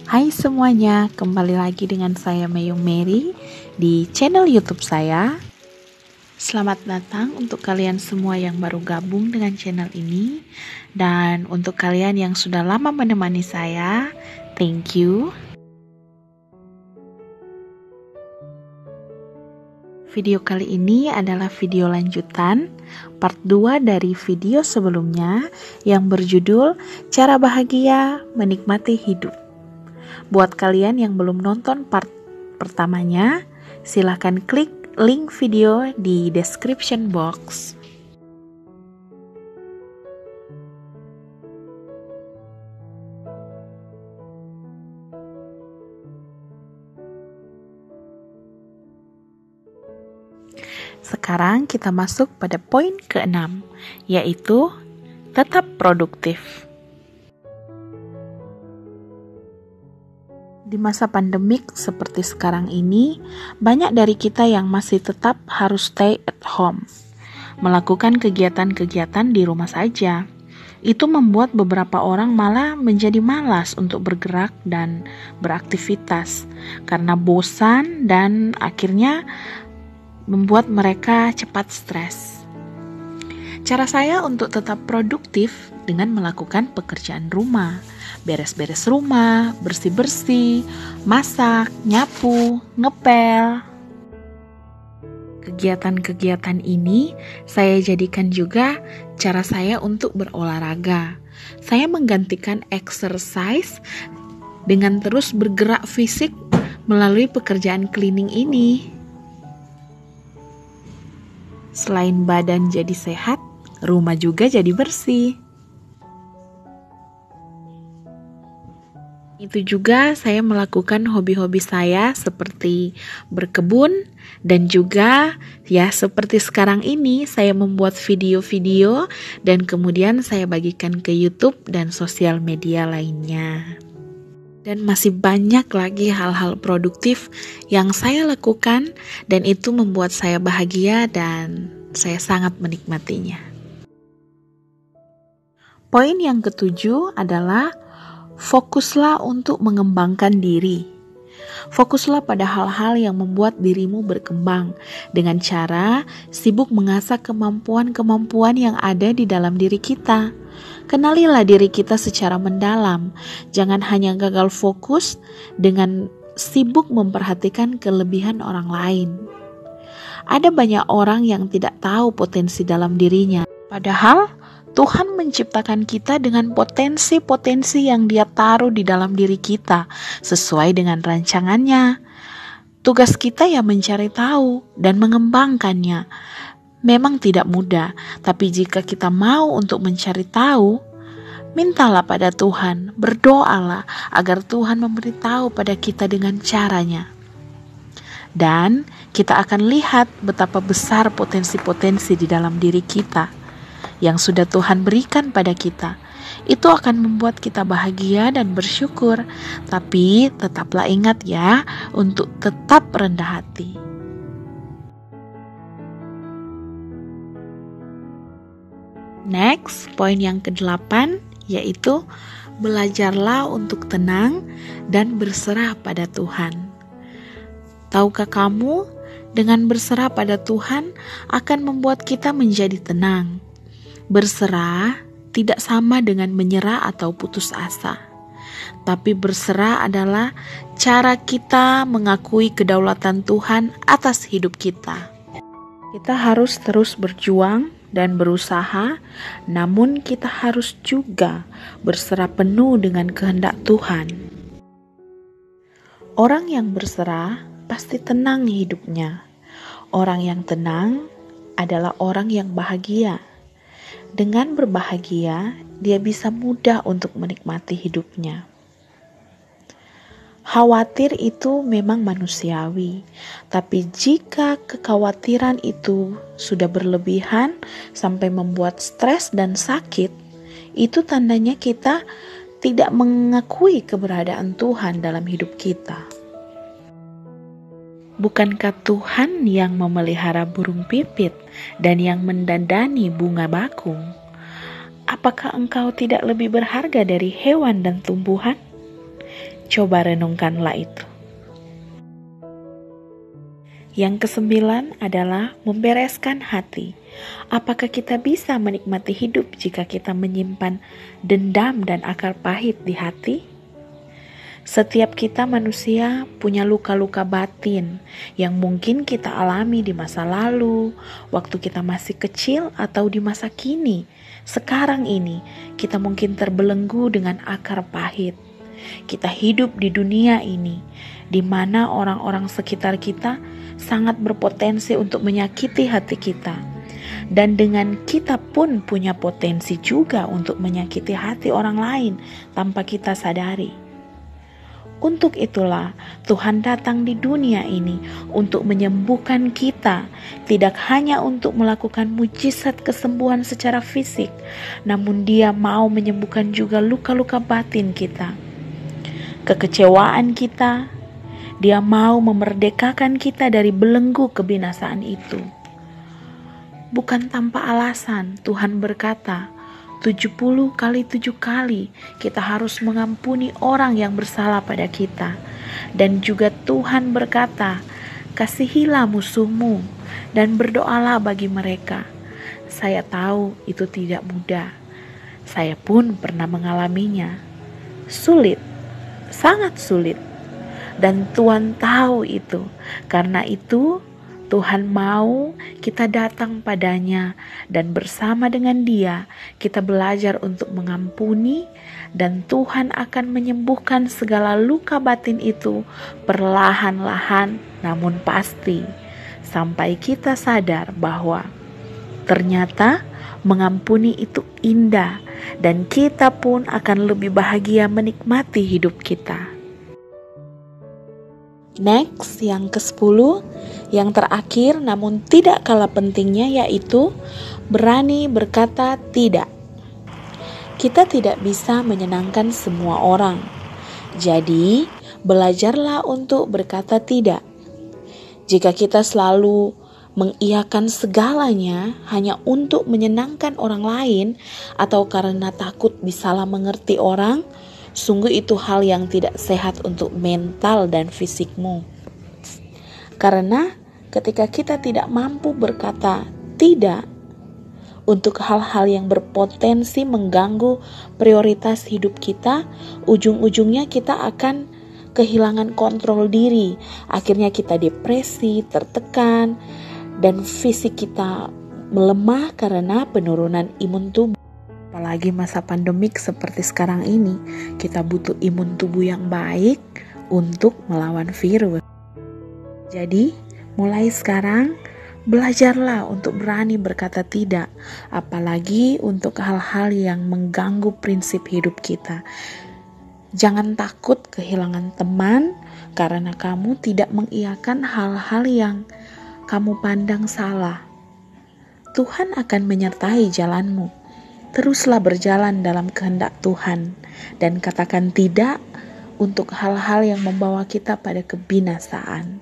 Hai semuanya, kembali lagi dengan saya Mayung Mary di channel YouTube saya. Selamat datang untuk kalian semua yang baru gabung dengan channel ini. Dan untuk kalian yang sudah lama menemani saya, thank you. Video kali ini adalah video lanjutan part 2 dari video sebelumnya yang berjudul Cara Bahagia Menikmati Hidup. Buat kalian yang belum nonton part pertamanya, silahkan klik link video di description box. Sekarang kita masuk pada poin ke-6, yaitu tetap produktif. Di masa pandemik seperti sekarang ini, banyak dari kita yang masih tetap harus stay at home, melakukan kegiatan-kegiatan di rumah saja. Itu membuat beberapa orang malah menjadi malas untuk bergerak dan beraktivitas karena bosan dan akhirnya membuat mereka cepat stres. Cara saya untuk tetap produktif dengan melakukan pekerjaan rumah, beres-beres rumah, bersih-bersih, masak, nyapu, ngepel. Kegiatan-kegiatan ini saya jadikan juga cara saya untuk berolahraga. Saya menggantikan exercise dengan terus bergerak fisik melalui pekerjaan cleaning ini. Selain badan jadi sehat, rumah juga jadi bersih. Itu juga saya melakukan hobi-hobi saya seperti berkebun dan juga ya seperti sekarang ini saya membuat video-video dan kemudian saya bagikan ke YouTube dan sosial media lainnya. Dan masih banyak lagi hal-hal produktif yang saya lakukan dan itu membuat saya bahagia dan saya sangat menikmatinya. Poin yang ke-7 adalah fokuslah untuk mengembangkan diri. Fokuslah pada hal-hal yang membuat dirimu berkembang dengan cara sibuk mengasah kemampuan-kemampuan yang ada di dalam diri kita. Kenalilah diri kita secara mendalam. Jangan hanya gagal fokus dengan sibuk memperhatikan kelebihan orang lain. Ada banyak orang yang tidak tahu potensi dalam dirinya. Padahal Tuhan menciptakan kita dengan potensi-potensi yang Dia taruh di dalam diri kita sesuai dengan rancangannya. Tugas kita ya mencari tahu dan mengembangkannya. Memang tidak mudah, tapi jika kita mau untuk mencari tahu, mintalah pada Tuhan, berdoalah agar Tuhan memberitahu pada kita dengan caranya. Dan kita akan lihat betapa besar potensi-potensi di dalam diri kita yang sudah Tuhan berikan pada kita. Itu akan membuat kita bahagia dan bersyukur. Tapi tetaplah ingat ya, untuk tetap rendah hati. Next, poin yang ke-8 yaitu belajarlah untuk tenang dan berserah pada Tuhan. Tahukah kamu, dengan berserah pada Tuhan akan membuat kita menjadi tenang. Berserah tidak sama dengan menyerah atau putus asa. Tapi berserah adalah cara kita mengakui kedaulatan Tuhan atas hidup kita. Kita harus terus berjuang dan berusaha, namun kita harus juga berserah penuh dengan kehendak Tuhan. Orang yang berserah pasti tenang hidupnya. Orang yang tenang adalah orang yang bahagia. Dengan berbahagia, dia bisa mudah untuk menikmati hidupnya. Khawatir itu memang manusiawi, tapi jika kekhawatiran itu sudah berlebihan sampai membuat stres dan sakit, itu tandanya kita tidak mengakui keberadaan Tuhan dalam hidup kita. Bukankah Tuhan yang memelihara burung pipit dan yang mendandani bunga bakung? Apakah engkau tidak lebih berharga dari hewan dan tumbuhan? Coba renungkanlah itu. Yang ke-9 adalah membereskan hati. Apakah kita bisa menikmati hidup jika kita menyimpan dendam dan akar pahit di hati? Setiap kita manusia punya luka-luka batin yang mungkin kita alami di masa lalu, waktu kita masih kecil atau di masa kini. Sekarang ini kita mungkin terbelenggu dengan akar pahit. Kita hidup di dunia ini di mana orang-orang sekitar kita sangat berpotensi untuk menyakiti hati kita. Dan dengan kita pun punya potensi juga untuk menyakiti hati orang lain tanpa kita sadari. Untuk itulah Tuhan datang di dunia ini untuk menyembuhkan kita, tidak hanya untuk melakukan mujizat kesembuhan secara fisik, namun Dia mau menyembuhkan juga luka-luka batin kita, kekecewaan kita. Dia mau memerdekakan kita dari belenggu kebinasaan itu. Bukan tanpa alasan Tuhan berkata, 70 kali 7 kali kita harus mengampuni orang yang bersalah pada kita. Dan juga Tuhan berkata, kasihilah musuhmu dan berdoalah bagi mereka. Saya tahu itu tidak mudah. Saya pun pernah mengalaminya. Sulit, sangat sulit. Dan Tuhan tahu itu. Karena itu Tuhan mau kita datang padanya dan bersama dengan Dia kita belajar untuk mengampuni, dan Tuhan akan menyembuhkan segala luka batin itu perlahan-lahan namun pasti, sampai kita sadar bahwa ternyata mengampuni itu indah dan kita pun akan lebih bahagia menikmati hidup kita. Next, yang ke-10, yang terakhir namun tidak kalah pentingnya, yaitu berani berkata tidak. Kita tidak bisa menyenangkan semua orang. Jadi, belajarlah untuk berkata tidak. Jika kita selalu mengiyakan segalanya hanya untuk menyenangkan orang lain atau karena takut disalah mengerti orang, sungguh itu hal yang tidak sehat untuk mental dan fisikmu. Karena ketika kita tidak mampu berkata tidak untuk hal-hal yang berpotensi mengganggu prioritas hidup kita, ujung-ujungnya kita akan kehilangan kontrol diri. Akhirnya kita depresi, tertekan, dan fisik kita melemah karena penurunan imun tubuh. Apalagi masa pandemik seperti sekarang ini, kita butuh imun tubuh yang baik untuk melawan virus. Jadi, mulai sekarang belajarlah untuk berani berkata tidak, apalagi untuk hal-hal yang mengganggu prinsip hidup kita. Jangan takut kehilangan teman karena kamu tidak mengiyakan hal-hal yang kamu pandang salah. Tuhan akan menyertai jalanmu. Teruslah berjalan dalam kehendak Tuhan dan katakan tidak untuk hal-hal yang membawa kita pada kebinasaan.